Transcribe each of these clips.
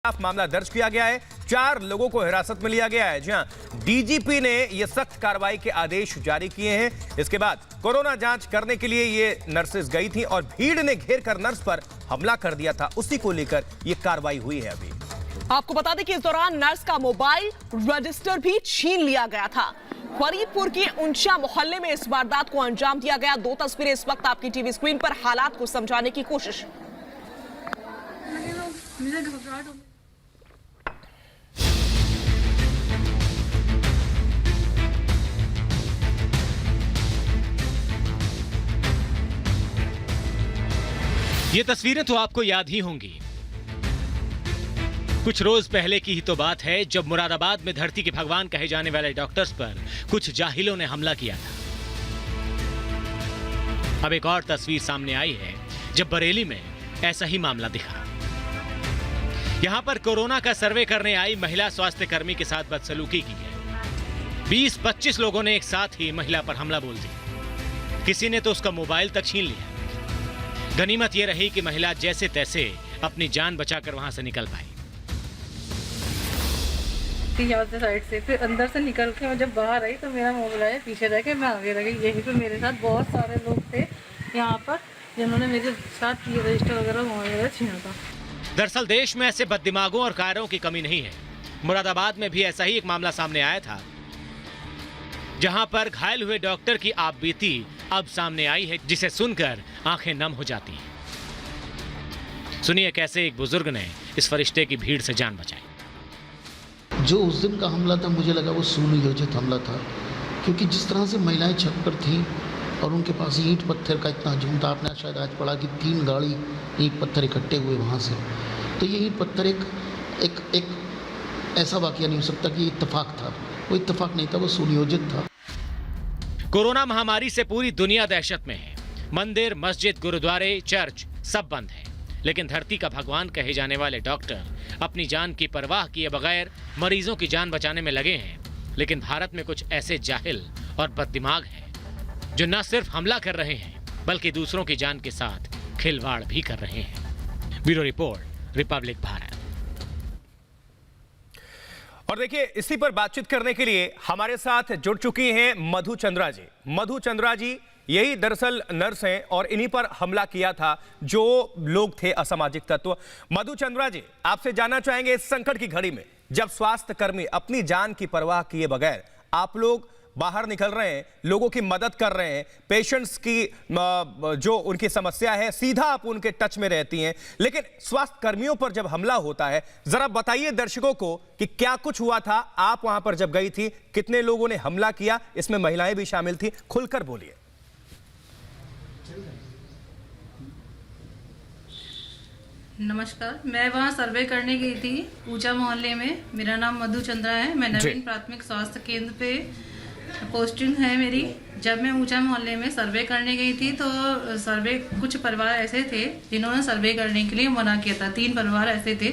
खिलाफ मामला दर्ज किया गया है। 4 लोगों को हिरासत में लिया गया है। जी हां, डीजीपी ने यह सख्त कार्रवाई के आदेश जारी किए हैं। इसके बाद कोरोना जांच करने के लिए ये नर्सेस गई थी और भीड़ ने घेर कर नर्स पर हमला कर दिया था। उसी को लेकर यह कार्रवाई हुई है। अभी आपको बता दें कि इस दौरान नर्स का मोबाइल रजिस्टर भी छीन लिया गया था। फरीदपुर के ऊंचा मोहल्ले में इस वारदात को अंजाम दिया गया। 2 तस्वीरें इस वक्त आपकी टीवी स्क्रीन पर, हालात को समझाने की कोशिश। ये तस्वीरें तो आपको याद ही होंगी। कुछ रोज पहले की ही तो बात है जब मुरादाबाद में धरती के भगवान कहे जाने वाले डॉक्टर्स पर कुछ जाहिलों ने हमला किया था। अब एक और तस्वीर सामने आई है जब बरेली में ऐसा ही मामला दिखा। यहां पर कोरोना का सर्वे करने आई महिला स्वास्थ्य कर्मी के साथ बदसलूकी की है। 20-25 लोगों ने एक साथ ही महिला पर हमला बोल दिया। किसी ने तो उसका मोबाइल तक छीन लिया। गनीमत यह रही कि महिला जैसे तैसे अपनी जान बचाकर वहां से निकल पाई। यहाँ से साइड से फिर अंदर से निकल के मैं जब बाहर आई तो मेरा मोबाइल आया, पीछे रह के मैं आगे रह गई। यहीं पे मेरे साथ बहुत सारे लोग थे यहाँ पर जिन्होंने मेरे साथ ये रजिस्टर वगैरह मोबाइल वगैरह छीना था। दरअसल देश में ऐसे बददिमागों और कायरों की कमी नहीं है। मुरादाबाद में भी ऐसा ही एक मामला सामने आया था, जहां पर घायल हुए डॉक्टर की आपबीती अब सामने आई है, जिसे सुनकर आंखें नम हो जाती हैं। सुनिए कैसे एक बुजुर्ग ने इस फरिश्ते की भीड़ से जान बचाई। जो उस दिन का हमला था मुझे लगा वो सुनियोजित हमला था, क्योंकि जिस तरह से महिलाएं छत पर थीं और उनके पास ईंट पत्थर का इतना हजूम था। आपने शायद आज पढ़ा कि 3 गाड़ी ईंट पत्थर इकट्ठे हुए वहाँ से। तो ये ईंट पत्थर एक ऐसा वाकया नहीं हो सकता कि इत्तेफाक था। वो इत्तेफाक नहीं था, वो सुनियोजित था। कोरोना महामारी से पूरी दुनिया दहशत में है। मंदिर, मस्जिद, गुरुद्वारे, चर्च सब बंद हैं। लेकिन धरती का भगवान कहे जाने वाले डॉक्टर अपनी जान की परवाह किए बगैर मरीजों की जान बचाने में लगे हैं। लेकिन भारत में कुछ ऐसे जाहिल और बददिमाग हैं जो न सिर्फ हमला कर रहे हैं बल्कि दूसरों की जान के साथ खिलवाड़ भी कर रहे हैं। Bureau report, Republic Bharat. और देखिए, इसी पर बातचीत करने के लिए हमारे साथ जुड़ चुकी हैं मधु चंद्रा जी। मधु चंद्रा जी यही दरअसल नर्स हैं और इन्हीं पर हमला किया था जो लोग थे असामाजिक तत्व। मधु चंद्रा जी, आपसे जानना चाहेंगे इस संकट की घड़ी में जब स्वास्थ्य कर्मी अपनी जान की परवाह किए बगैर आप लोग बाहर निकल रहे हैं, लोगों की मदद कर रहे हैं, पेशेंट्स की जो उनकी समस्या है सीधा आप उनके टच में रहती हैं, लेकिन स्वास्थ्य कर्मियों पर जब हमला होता है, जरा बताइए दर्शकों को कि क्या कुछ हुआ था। आप वहां पर जब गई थी, कितने लोगों ने हमला किया, इसमें महिलाएं भी शामिल थी, खुलकर बोलिए। नमस्कार, मैं वहाँ सर्वे करने गई थी ऊंचा मोहल्ले में। मेरा नाम मधु चंद्रा है। मैं नवीन प्राथमिक स्वास्थ्य केंद्र पे पोस्टिंग है मेरी। जब मैं ऊंचा मोहल्ले में सर्वे करने गई थी तो सर्वे कुछ परिवार ऐसे थे जिन्होंने सर्वे करने के लिए मना किया था। 3 परिवार ऐसे थे।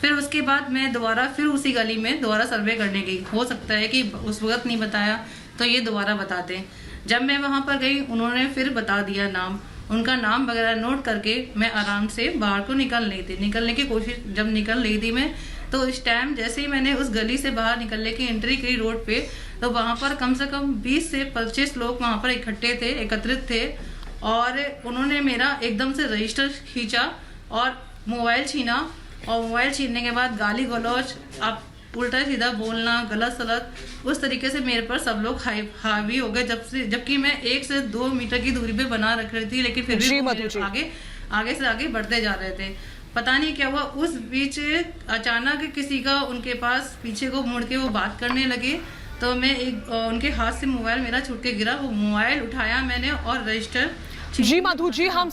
फिर उसके बाद मैं दोबारा फिर उसी गली में दोबारा सर्वे करने गई। हो सकता है कि उस वक्त नहीं बताया तो ये दोबारा बताते। जब मैं वहाँ पर गई उन्होंने फिर बता दिया नाम, उनका नाम वगैरह नोट करके मैं आराम से बाहर को निकलने की कोशिश जब निकल रही थी मैं, तो इस टाइम जैसे ही मैंने उस गली से बाहर निकलने की एंट्री की रोड पे, तो वहाँ पर कम से कम 20 से 25 लोग वहाँ पर एकत्रित थे और उन्होंने मेरा एकदम से रजिस्टर खींचा और मोबाइल छीना। और मोबाइल छीनने के बाद गाली गलौज, आप उल्टा सीधा बोलना, गलत सलत, उस तरीके से मेरे पर सब लोग हावी हो गए। जबकि मैं 1 से 2 मीटर की दूरी पे बना रख रही थी, लेकिन फिर भी आगे से आगे बढ़ते जा रहे थे। पता नहीं क्या हुआ, उस बीच अचानक किसी का उनके पास पीछे को मुड़ के वो बात करने लगे, तो मैं उनके हाथ से मोबाइल मेरा छूट के गिरा। वो मोबाइल उठाया मैंने और रजिस्टर। जी मधु जी, हम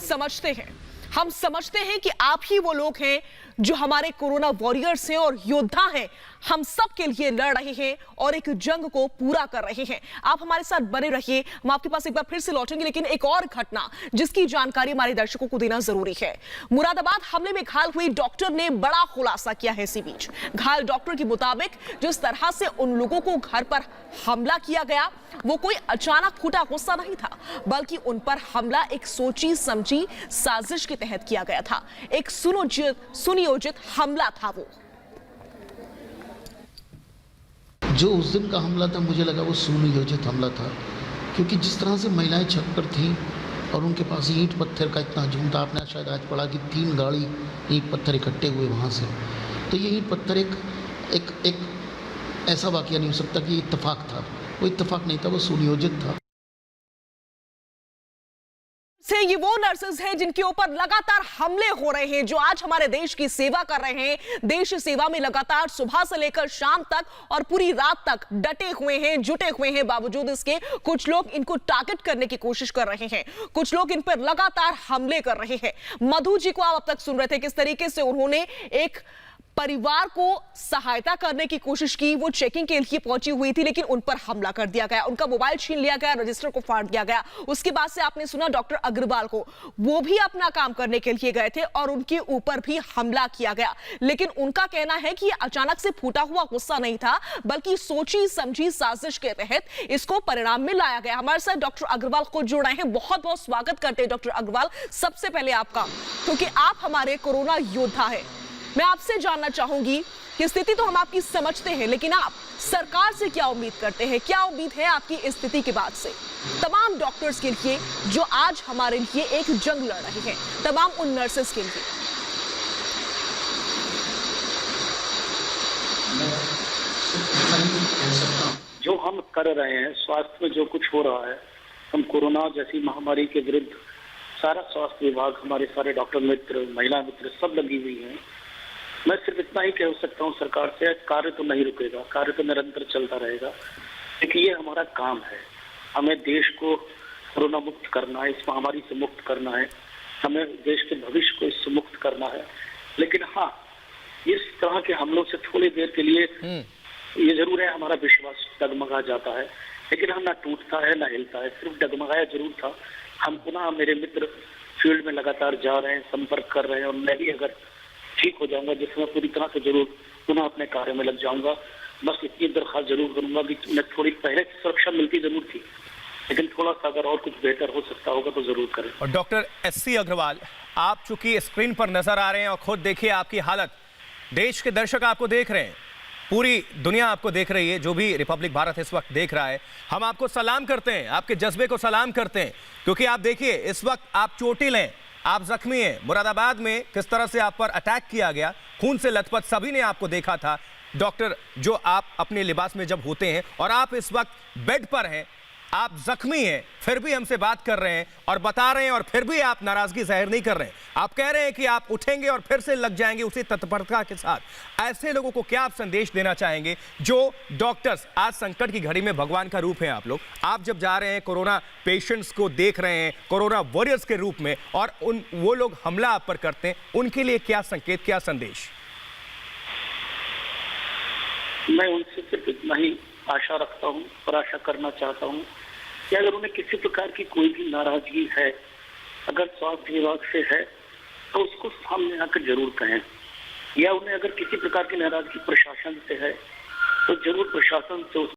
समझते हैं कि आप ही वो लोग हैं जो हमारे कोरोना वॉरियर्स हैं और योद्धा हैं। हम सब के लिए लड़ रहे हैं और एक जंग को पूरा कर रहे हैं। आप हमारे साथ बने रहिए, हम आपके पास एक बार फिर से लौटेंगे। लेकिन एक और घटना जिसकी जानकारी हमारे दर्शकों को देना जरूरी है। मुरादाबाद हमले में घायल हुई डॉक्टर ने बड़ा खुलासा किया है। इसी बीच घायल डॉक्टर के मुताबिक जिस तरह से उन लोगों को घर पर हमला किया गया, वो कोई अचानक फूटा गुस्सा नहीं था, बल्कि उन पर हमला एक सोची समझी साजिश के तहत किया गया था। एक सुनियोजित हमला था वो। जो उस दिन का हमला था मुझे लगा वो सुनियोजित हमला था, क्योंकि जिस तरह से महिलाएं छत पर थीं और उनके पास ईंट पत्थर का इतना हजूम था। आपने शायद आज पढ़ा कि 3 गाड़ी ईंट पत्थर इकट्ठे हुए वहाँ से। तो ये ईंट पत्थर एक ऐसा वाक़या नहीं हो सकता कि इत्तेफाक था। वो इत्तेफाक नहीं था, वो सुनियोजित था। से ये वो नर्सेज हैं जिनके ऊपर लगातार हमले हो रहे हैं, जो आज हमारे देश की सेवा कर रहे हैं, देश सेवा में लगातार सुबह से लेकर शाम तक और पूरी रात तक डटे हुए हैं, जुटे हुए हैं। बावजूद इसके कुछ लोग इनको टारगेट करने की कोशिश कर रहे हैं, कुछ लोग इन पर लगातार हमले कर रहे हैं। मधु जी को आप अब तक सुन रहे थे किस तरीके से उन्होंने एक परिवार को सहायता करने की कोशिश की। वो चेकिंग के लिए पहुंची हुई थी, लेकिन उन पर हमला कर दिया गया, उनका मोबाइल छीन लिया गया, रजिस्टर को फाड़ दिया गया। उसके बाद से आपने सुना डॉक्टर अग्रवाल को, वो भी अपना काम करने के लिए गए थे और उनके ऊपर भी हमला किया गया। लेकिन उनका कहना है कि ये अचानक से फूटा हुआ गुस्सा नहीं था, बल्कि सोची समझी साजिश के तहत इसको परिणाम में लाया गया। हमारे साथ डॉक्टर अग्रवाल को जुड़ रहे हैं, बहुत बहुत स्वागत करते हैं डॉक्टर अग्रवाल। सबसे पहले आपका, क्योंकि आप हमारे कोरोना योद्धा है, मैं आपसे जानना चाहूंगी कि स्थिति तो हम आपकी समझते हैं, लेकिन आप सरकार से क्या उम्मीद करते हैं? क्या उम्मीद है आपकी इस स्थिति के बाद से तमाम डॉक्टर्स के लिए जो आज हमारे लिए एक जंग लड़ रहे हैं, तमाम उन नर्सेस के लिए? जो हम कर रहे हैं, स्वास्थ्य में जो कुछ हो रहा है, हम कोरोना जैसी महामारी के विरुद्ध सारा स्वास्थ्य विभाग, हमारे सारे डॉक्टर मित्र, महिला मित्र सब लगी हुई हैं। मैं सिर्फ इतना ही कह सकता हूँ सरकार से, कार्य तो नहीं रुकेगा, कार्य तो निरंतर चलता रहेगा, क्योंकि ये हमारा काम है। हमें देश को कोरोना मुक्त करना है, इस महामारी से मुक्त करना है, हमें देश के भविष्य को इससे मुक्त करना है। लेकिन हाँ, इस तरह के हमलों से थोड़ी देर के लिए ये जरूर है, हमारा विश्वास डगमगा जाता है, लेकिन हम ना टूटता है ना हिलता है, सिर्फ डगमगाया जरूर था। हम पुनः, मेरे मित्र फील्ड में लगातार जा रहे हैं, संपर्क कर रहे हैं, और मैं भी अगर ठीक हो जाऊंगा, जिसमें पूरी तरह से जरूर पुनः अपने कार्य में लग जाऊंगा। बस इतनी दरखास्त जरूर करूंगा कि मैं थोड़ी पहले सुरक्षा मिलती जरूर थी, लेकिन थोड़ा सा अगर और कुछ बेहतर हो सकता होगा तो जरूर करें। और डॉक्टर एससी अग्रवाल, आप चूंकि स्क्रीन पर नजर आ रहे हैं और खुद देखिए आपकी हालत, देश के दर्शक आपको देख रहे हैं, पूरी दुनिया आपको देख रही है, जो भी रिपब्लिक भारत इस वक्त देख रहा है, हम आपको सलाम करते हैं, आपके जज्बे को सलाम करते हैं, क्योंकि आप देखिए इस वक्त आप चोटिल हैं, आप जख्मी हैं। मुरादाबाद में किस तरह से आप पर अटैक किया गया, खून से लथपथ सभी ने आपको देखा था। डॉक्टर, जो आप अपने लिबास में जब होते हैं और आप इस वक्त बेड पर हैं, आप जख्मी हैं, फिर भी हमसे बात कर रहे हैं और बता रहे हैं, और फिर भी आप नाराजगी जाहिर नहीं कर रहे हैं। आप कह रहे हैं कि आप उठेंगे और फिर से लग जाएंगे उसी तत्परता के साथ। ऐसे लोगों को क्या आप संदेश देना चाहेंगे, जो डॉक्टर्स आज संकट की घड़ी में भगवान का रूप है? आप जब जा रहे हैं, कोरोना पेशेंट्स को देख रहे हैं कोरोना वॉरियर्स के रूप में, और वो लोग हमला आप पर करते हैं, उनके लिए क्या संकेत, क्या संदेश? मैं उनसे सिर्फ इतना ही आशा रखता हूँ और आशा करना चाहता हूँ कि अगर उन्हें किसी प्रकार की कोई भी नाराजगी है, अगर स्वास्थ्य विभाग से है, तो उसको सामने आकर जरूर कहें, या उन्हें अगर किसी प्रकार की नाराजगी प्रशासन से है, तो जरूर प्रशासन से